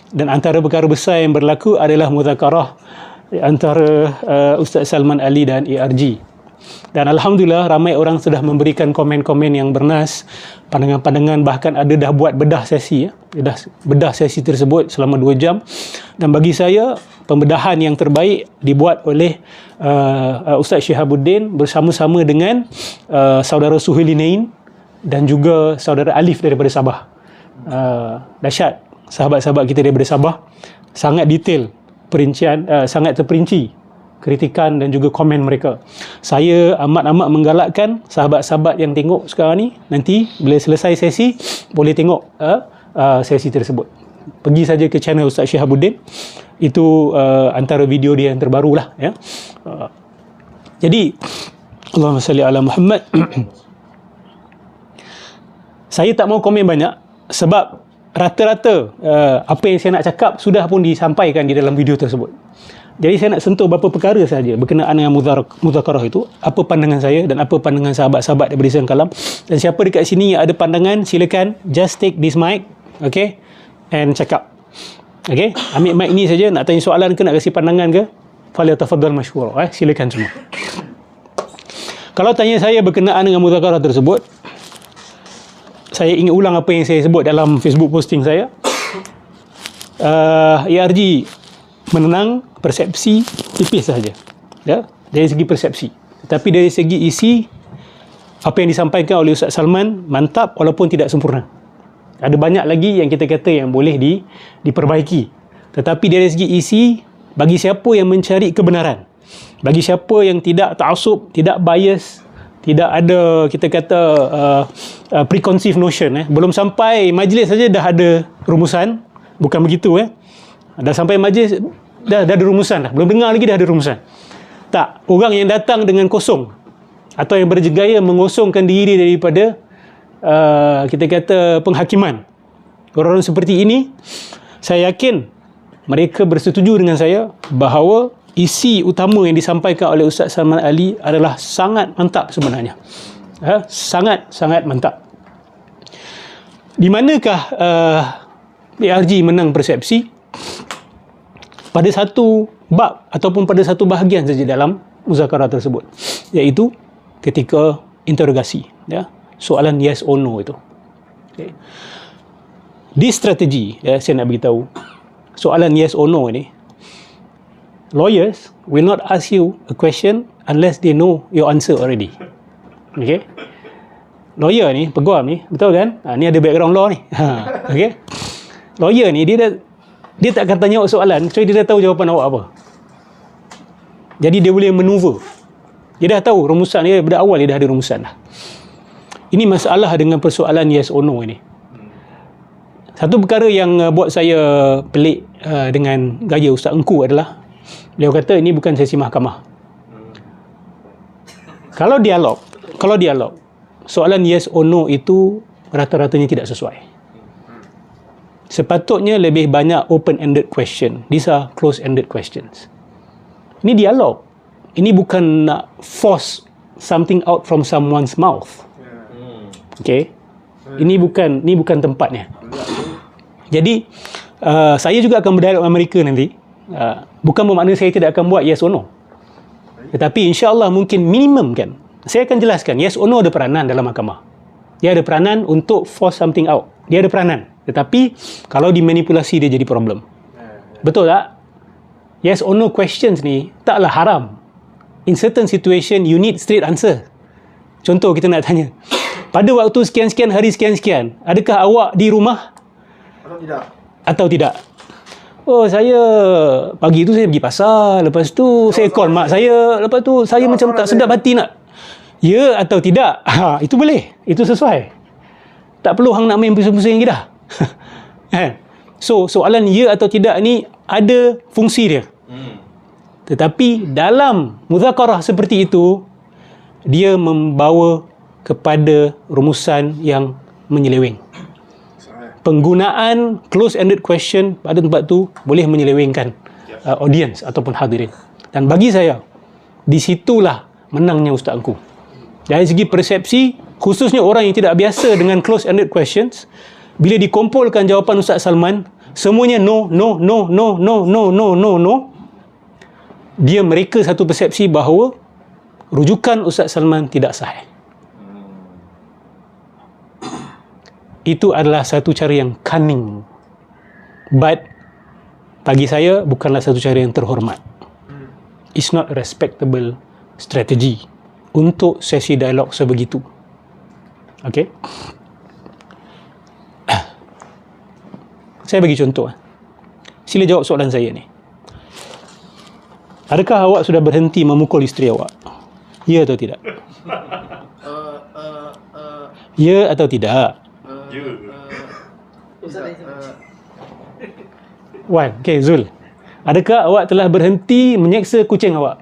Dan antara perkara besar yang berlaku adalah muzakarah antara Ustaz Salman Ali dan ARG. Dan Alhamdulillah ramai orang sudah memberikan komen-komen yang bernas, pandangan-pandangan, bahkan ada dah buat bedah sesi ya. Dah bedah sesi tersebut selama 2 jam. Dan bagi saya pembedahan yang terbaik dibuat oleh Ustaz Syihabuddin bersama-sama dengan saudara Suhaili Nain dan juga saudara Alif daripada Sabah. Dahsyat sahabat-sahabat kita daripada Sabah, sangat detail perincian, sangat terperinci kritikan dan juga komen mereka. Saya amat-amat menggalakkan sahabat-sahabat yang tengok sekarang ni, nanti bila selesai sesi boleh tengok sesi tersebut. Pergi saja ke channel Ustaz Syihabuddin, itu antara video dia yang terbaru lah ya. Jadi Allahumma salli ala Muhammad. Saya tak mau komen banyak sebab rata-rata apa yang saya nak cakap sudah pun disampaikan di dalam video tersebut. Jadi saya nak sentuh beberapa perkara saja berkenaan dengan muzakarah itu, apa pandangan saya dan apa pandangan sahabat-sahabat daripada Islam Kalam. Dan siapa dekat sini yang ada pandangan, silakan just take this mic, okay, and cakap. Okay, ambil mic ni saja, nak tanya soalan ke, nak kasih pandangan ke, falyatafaddal mashkura, silakan semua. Kalau tanya saya berkenaan dengan muzakarah tersebut, saya ingin ulang apa yang saya sebut dalam Facebook posting saya. ARG menenang persepsi tipis sahaja ya, dari segi persepsi, tetapi dari segi isi apa yang disampaikan oleh Ustaz Salman mantap walaupun tidak sempurna. Ada banyak lagi yang kita kata yang boleh diperbaiki, tetapi dari segi isi, bagi siapa yang mencari kebenaran, bagi siapa yang tidak ta'assub, tidak bias, tidak ada kita kata preconceived notion, belum sampai majlis saja dah ada rumusan, bukan begitu dah sampai majlis dah ada rumusan dah, belum dengar lagi dah ada rumusan. Tak, orang yang datang dengan kosong atau yang berjaya mengosongkan diri daripada kita kata penghakiman, orang-orang seperti ini, saya yakin mereka bersetuju dengan saya bahawa isi utama yang disampaikan oleh Ustaz Salman Ali adalah sangat mantap sebenarnya. Sangat mantap. Di manakah ARG menang persepsi? Pada satu bab ataupun pada satu bahagian saja dalam muzakarah tersebut, iaitu ketika interogasi ya, soalan yes or no itu. Okay. Di strategi saya nak beritahu, soalan yes or no ni, lawyers will not ask you a question unless they know your answer already. Okay, lawyer ni, peguam ni, betul kan? Ni ada background law ni. Okay, lawyer ni dia tak akan tanya awak soalan kecuali dia dah tahu jawapan awak apa. Jadi dia boleh maneuver. Dia dah tahu rumusan dia, pada awal dia dah ada rumusan dah. Ini masalah dengan persoalan yes or no ini. Satu perkara yang buat saya pelik dengan gaya Ustaz Engku adalah beliau kata ini bukan sesi mahkamah. Kalau dialog, soalan yes or no itu rata-ratanya tidak sesuai. Sepatutnya lebih banyak open-ended question. These are close-ended questions. Ini dialog. Ini bukan nak force something out from someone's mouth. Okay? Ini bukan tempatnya. Jadi, saya juga akan berdialog dengan mereka nanti. Bukan bermakna saya tidak akan buat yes or no. Tetapi insya-Allah mungkin minimum kan. Saya akan jelaskan yes or no ada peranan dalam mahkamah. Dia ada peranan untuk force something out. Dia ada peranan. Tetapi kalau dimanipulasi dia jadi problem. Betul tak? Yes or no questions ni taklah haram. In certain situation you need straight answer. Contoh kita nak tanya, pada waktu sekian-sekian hari sekian-sekian, adakah awak di rumah? Atau tidak? Oh, saya pagi tu saya pergi pasar, lepas tu saya call mak saya, lepas tu saya macam tak sedap hati nak. Ya atau tidak? Itu boleh. Itu sesuai. Tak perlu hang nak main pusing-pusing lagi dah. So, soalan ya atau tidak ni ada fungsi dia. Tetapi dalam muzakarah seperti itu, dia membawa kepada rumusan yang menyeleweng. Penggunaan close-ended question pada tempat tu boleh menyelewengkan audience ataupun hadirin. Dan bagi saya, di situlah menangnya Ustaz Engku. Dari segi persepsi, khususnya orang yang tidak biasa dengan close-ended questions, bila dikumpulkan jawapan Ustaz Salman, semuanya no, no, no, no, no, no, no, no, no, dia mereka satu persepsi bahawa rujukan Ustaz Salman tidak sahih. Itu adalah satu cara yang cunning, but bagi saya bukanlah satu cara yang terhormat. It's not a respectable strategy untuk sesi dialog sebegitu. Okay, saya bagi contoh. Sila jawab soalan saya ni. Adakah awak sudah berhenti memukul isteri awak? Ya atau tidak? Ya atau tidak? Wan, okay, Zul. Adakah awak telah berhenti menyeksa kucing awak?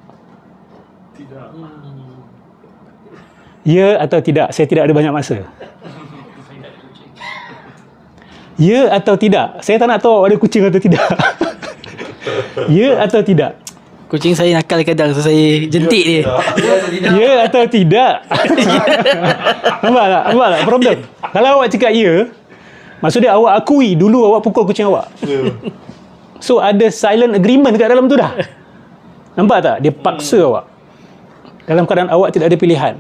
Tidak. Ya atau tidak? Saya tidak ada banyak masa. Ya atau tidak? Saya tak nak tahu awak ada kucing atau tidak. Ya atau tidak? Kucing saya nakal kadang, so saya jentik dia. Ya atau tidak? Nampak tak? Nampak tak problem? Kalau awak cakap ya, maksud dia awak akui dulu awak pukul kucing awak. So ada silent agreement kat dalam tu dah. Nampak tak? Dia paksa awak dalam keadaan awak tidak ada pilihan.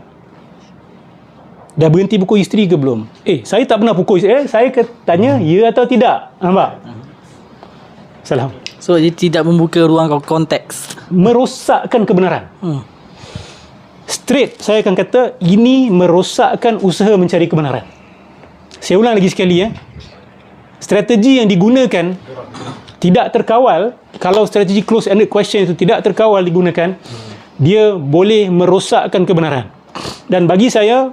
Dah berhenti pukul isteri ke belum? Saya tak pernah pukul isteri. Saya tanya ya atau tidak. Nampak? Salam. So dia tidak membuka ruang konteks, merosakkan kebenaran. Straight saya akan kata ini merosakkan usaha mencari kebenaran. Saya ulang lagi sekali. Strategi yang digunakan tidak terkawal. Kalau strategi close-ended question itu tidak terkawal digunakan, dia boleh merosakkan kebenaran. Dan bagi saya,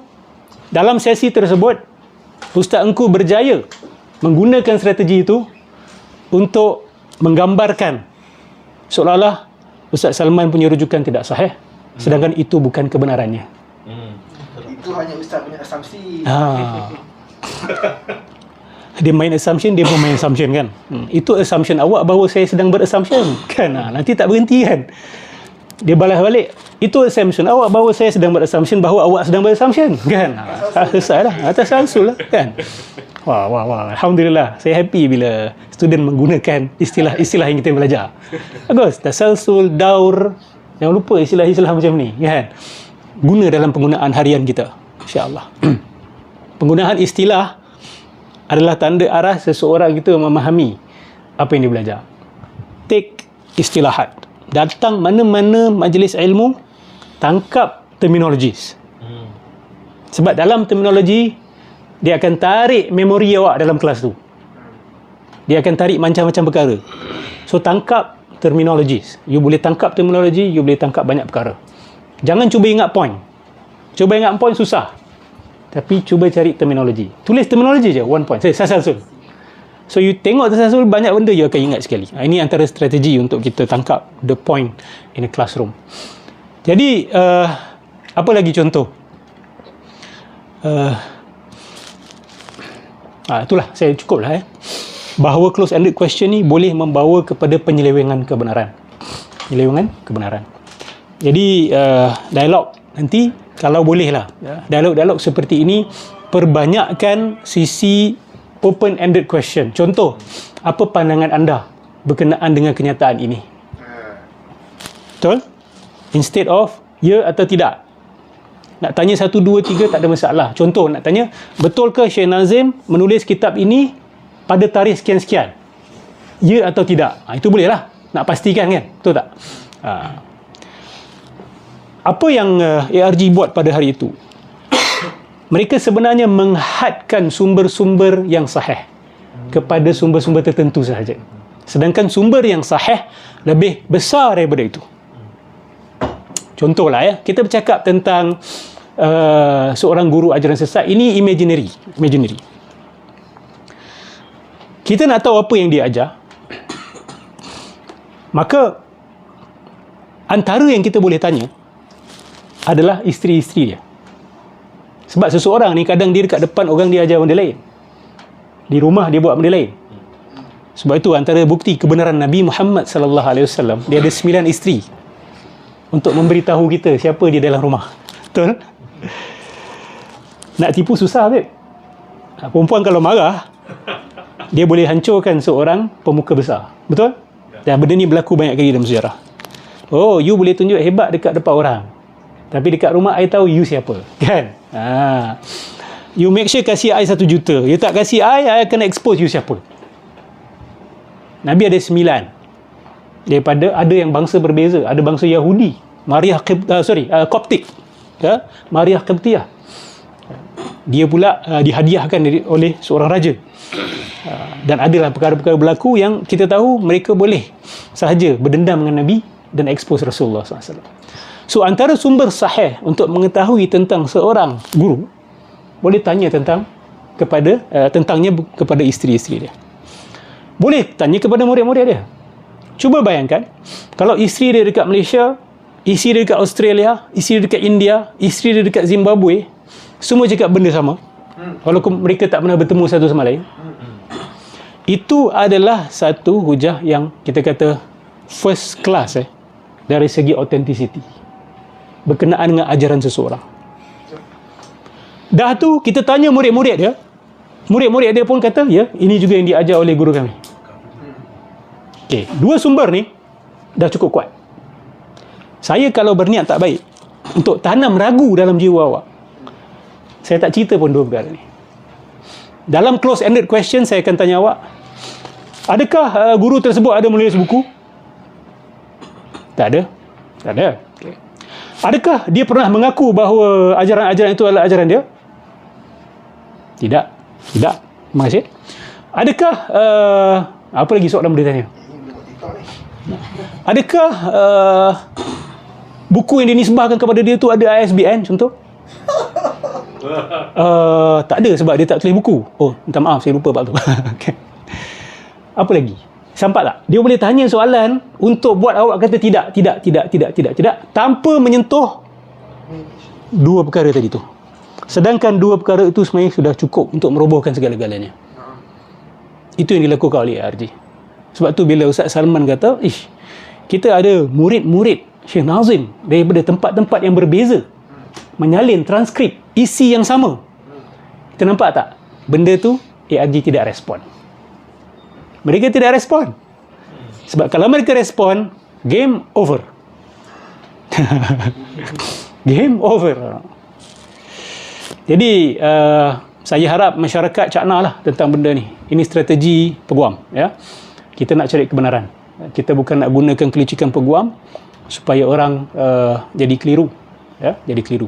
dalam sesi tersebut, Ustaz Engku berjaya menggunakan strategi itu untuk menggambarkan seolah-olah Ustaz Salman punya rujukan tidak sahih, sedangkan itu bukan kebenarannya. Itu hanya Ustaz punya asumsi. Dia main assumption, dia pun main assumption kan. Itu assumption awak bahawa saya sedang berassumption kan. Nanti tak berhenti kan. Dia balas balik, itu assumption awak bahawa saya sedang berassumption bahawa awak sedang berassumption kan. Selesai lah, atas asal lah kan. Wah. Alhamdulillah, saya happy bila student menggunakan istilah-istilah yang kita belajar. Bagus, tasalsul, daur. Jangan lupa istilah-istilah macam ni kan. Guna dalam penggunaan harian kita, insya-Allah. Penggunaan istilah adalah tanda arah seseorang itu memahami apa yang dia belajar. Take istilahat. Datang mana-mana majlis ilmu, tangkap terminologis. Sebab dalam terminologi, dia akan tarik memori awak dalam kelas tu. Dia akan tarik macam-macam perkara. So, tangkap terminologis. You boleh tangkap terminologi, you boleh tangkap banyak perkara. Jangan cuba ingat point. Cuba ingat point susah. Tapi cuba cari terminologi. Tulis terminologi je, one point. Tasalsul. So, you tengok tasalsul, banyak benda you akan ingat sekali. Ini antara strategi untuk kita tangkap the point in a classroom. Jadi, apa lagi contoh? Itulah, saya cukup lah bahawa close-ended question ni boleh membawa kepada penyelewengan kebenaran. Penyelewengan kebenaran. Jadi, dialog nanti, kalau boleh lah, dialog-dialog seperti ini, perbanyakkan sisi open-ended question. Contoh, apa pandangan anda berkenaan dengan kenyataan ini? Betul? Instead of, ya atau tidak. Nak tanya 1, 2, 3 tak ada masalah. Contoh, nak tanya, betul ke Syekh Nazim menulis kitab ini pada tarikh sekian-sekian? Ya atau tidak? Itu boleh lah. Nak pastikan kan? Betul tak? Apa yang ARG buat pada hari itu? Mereka sebenarnya menghadkan sumber-sumber yang sahih kepada sumber-sumber tertentu sahaja. Sedangkan sumber yang sahih lebih besar daripada itu. Contohlah kita bercakap tentang seorang guru ajaran sesat. Ini imaginary. Kita nak tahu apa yang dia ajar, maka antara yang kita boleh tanya adalah isteri-isteri dia. Sebab seseorang ni kadang dia dekat depan orang dia ajar benda lain, di rumah dia buat benda lain. Sebab itu antara bukti kebenaran Nabi Muhammad sallallahu alaihi wasallam, dia ada 9 isteri untuk memberitahu kita siapa dia dalam rumah. Betul? Nak tipu susah, babe. Perempuan kalau marah, dia boleh hancurkan seorang pemuka besar. Betul? Dan benda ni berlaku banyak kali dalam sejarah. Oh, you boleh tunjuk hebat dekat depan orang, tapi dekat rumah I tahu you siapa. Kan? You make sure kasih I 1 juta. You tak kasih I akan expose you siapa. Nabi ada 9. Daripada ada yang bangsa berbeza. Ada bangsa Yahudi, Koptik, ya? Maria Qibtiyah. Dia pula dihadiahkan oleh seorang raja. Dan adalah perkara-perkara berlaku yang kita tahu mereka boleh sahaja berdendam dengan Nabi dan expose Rasulullah SAW. So antara sumber sahih untuk mengetahui tentang seorang guru, boleh tanya tentangnya kepada isteri-isteri dia. Boleh tanya kepada murid-murid dia. Cuba bayangkan, kalau isteri dia dekat Malaysia, isteri dia dekat Australia, isteri dia dekat India, isteri dia dekat Zimbabwe, semua cakap benda sama, walaupun mereka tak pernah bertemu satu sama lain. Itu adalah satu hujah yang kita kata first class dari segi authenticity berkenaan dengan ajaran seseorang. Dah tu kita tanya murid-murid dia, murid-murid dia pun kata, ya, ini juga yang diajar oleh guru kami. Okey, dua sumber ni dah cukup kuat. Saya kalau berniat tak baik untuk tanam ragu dalam jiwa awak, saya tak cerita pun dua perkara ni. Dalam close-ended question, saya akan tanya awak, adakah guru tersebut ada menulis buku? Tak ada. Tak ada. Okay. Adakah dia pernah mengaku bahawa ajaran-ajaran itu adalah ajaran dia? Tidak. Tidak. Terima kasih. Adakah apa lagi soalan boleh tanya? Adakah buku yang dinisbahkan kepada dia tu ada ISBN contoh? Tak ada sebab dia tak tulis buku. Oh, minta maaf, saya lupa bab tu. Okay. Apa lagi? Sampai tak? Dia boleh tanya soalan untuk buat awak kata tidak tanpa menyentuh dua perkara tadi tu. Sedangkan dua perkara itu sebenarnya sudah cukup untuk merobohkan segala-galanya. Itu yang dilakukan oleh ARJ. Sebab tu bila Ustaz Salman kata, kita ada murid-murid Syekh Nazim daripada tempat-tempat yang berbeza menyalin transkrip isi yang sama. Kita nampak tak? Benda tu ARJ tidak respon. Mereka tidak respon. Sebab kalau mereka respon, game over. Game over. Jadi saya harap masyarakat cakna lah tentang benda ni. Ini strategi peguam, ya. Kita nak cari kebenaran. Kita bukan nak gunakan kelicikan peguam supaya orang jadi keliru, ya, jadi keliru.